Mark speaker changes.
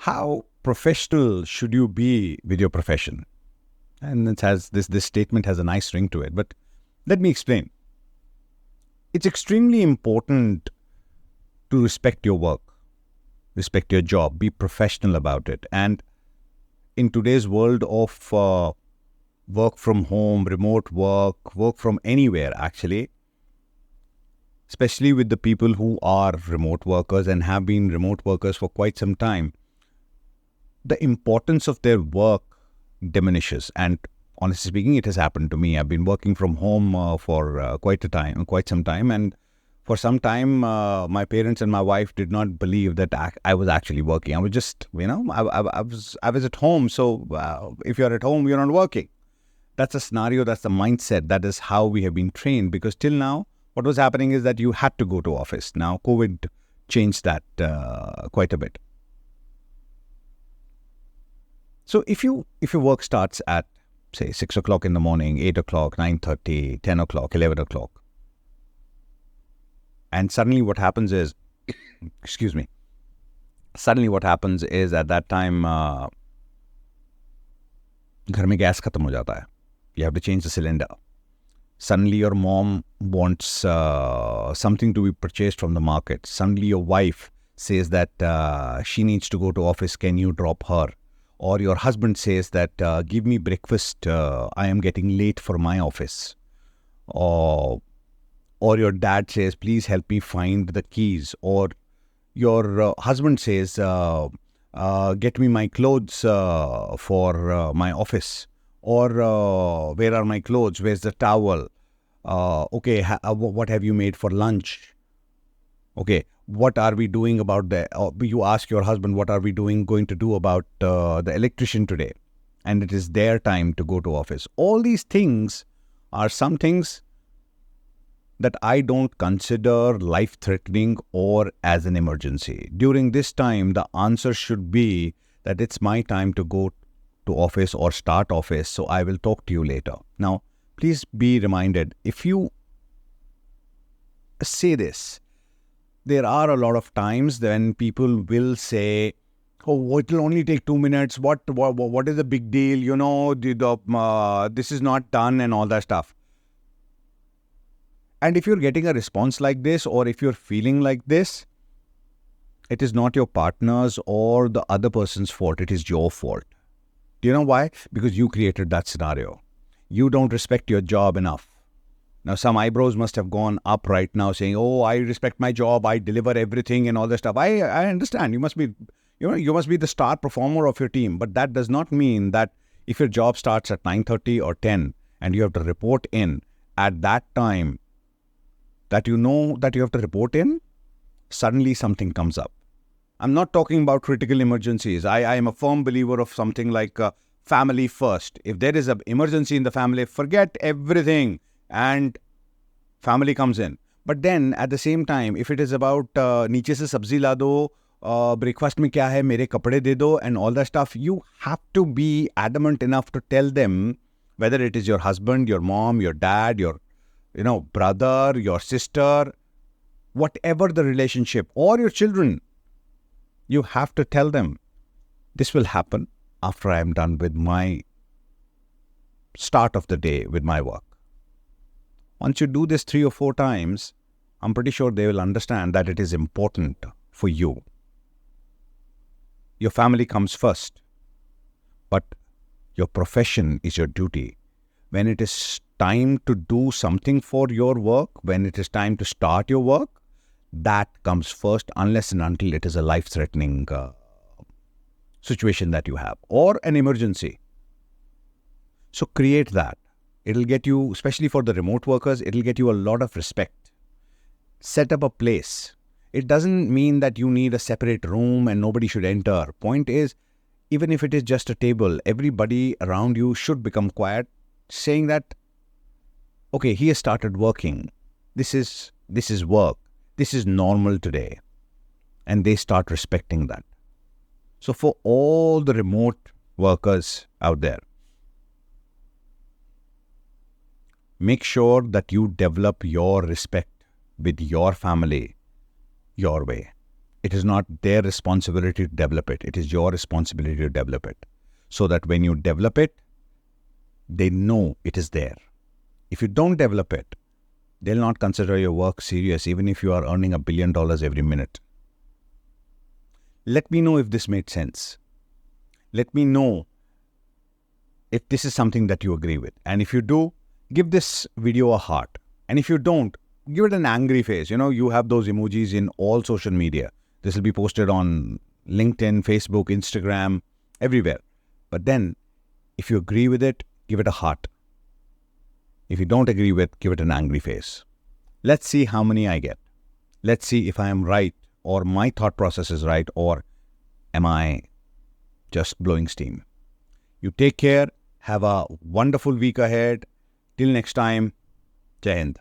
Speaker 1: how professional should you be with your profession? And it has this statement has a nice ring to it, but let me explain. It's extremely important to respect your work, respect your job, be professional about it. And in today's world of work from home, remote work from anywhere actually, especially with the people who are remote workers and have been remote workers for quite some time, the importance of their work diminishes. And honestly speaking, it has happened to me. I've been working from home for quite some time. And for some time, my parents and my wife did not believe that I was actually working. I was just, I was at home. So if you're at home, you're not working. That's a scenario, that's the mindset, that is how we have been trained. Because till now, what was happening is that you had to go to office. Now, COVID changed that quite a bit. So if your work starts at, say, 6 o'clock in the morning, 8 o'clock, 9:30, 10 o'clock, 11 o'clock, and suddenly what happens is, at that time, घर में gas खत्म हो जाता है. You have to change the cylinder. Suddenly your mom wants something to be purchased from the market. Suddenly your wife says that she needs to go to office. Can you drop her? Or your husband says that give me breakfast. I am getting late for my office. Or your dad says, please help me find the keys. Or your husband says, get me my clothes for my office. Or where are my clothes? Where's the towel? Okay, what have you made for lunch? Okay, what are we doing about you ask your husband, what are we going to do about the electrician today? And it is their time to go to office. All these things are some things that I don't consider life-threatening or as an emergency. During this time, the answer should be that it's my time to go to office or start office, so I will talk to you later. Now, please be reminded, if you say this, there are a lot of times when people will say, oh, it will only take 2 minutes. What is the big deal? This is not done and all that stuff. And if you're getting a response like this, or if you're feeling like this, it is not your partner's or the other person's fault. It is your fault. Do you know why? Because you created that scenario. You don't respect your job enough. Now, some eyebrows must have gone up right now saying, oh, I respect my job, I deliver everything and all that stuff. I understand. You must be the star performer of your team. But that does not mean that if your job starts at 9:30 or 10 and you have to report in at that time, that you know that you have to report in, suddenly something comes up. I'm not talking about critical emergencies. I am a firm believer of something like family first. If there is an emergency in the family, forget everything and family comes in. But then at the same time, if it is about नीचे से सब्जी ला दो, breakfast में क्या है, मेरे कपड़े दे दो and all that stuff, you have to be adamant enough to tell them, whether it is your husband, your mom, your dad, your brother, your sister, whatever the relationship, or your children, you have to tell them, this will happen after I am done with my start of the day with my work. Once you do this 3 or 4 times, I'm pretty sure they will understand that it is important for you. Your family comes first, but your profession is your duty. When it is time to do something for your work, when it is time to start your work, that comes first, unless and until it is a life-threatening situation that you have, or an emergency. So create that. It'll get you, especially for the remote workers, it'll get you a lot of respect. Set up a place. It doesn't mean that you need a separate room and nobody should enter. Point is, even if it is just a table, everybody around you should become quiet, saying that, okay, he has started working. This is work. This is normal today. And they start respecting that. So for all the remote workers out there, make sure that you develop your respect with your family your way. It is not their responsibility to develop it. It is your responsibility to develop it. So that when you develop it, they know it is there. If you don't develop it, they'll not consider your work serious, even if you are earning $1 billion every minute. Let me know if this made sense. Let me know if this is something that you agree with. And if you do, give this video a heart. And if you don't, give it an angry face. You have those emojis in all social media. This will be posted on LinkedIn, Facebook, Instagram, everywhere. But then, if you agree with it, give it a heart. If you don't agree with, give it an angry face. Let's see how many I get. Let's see if I am right, or my thought process is right, or am I just blowing steam. You take care. Have a wonderful week ahead. Till next time, Jai Hind.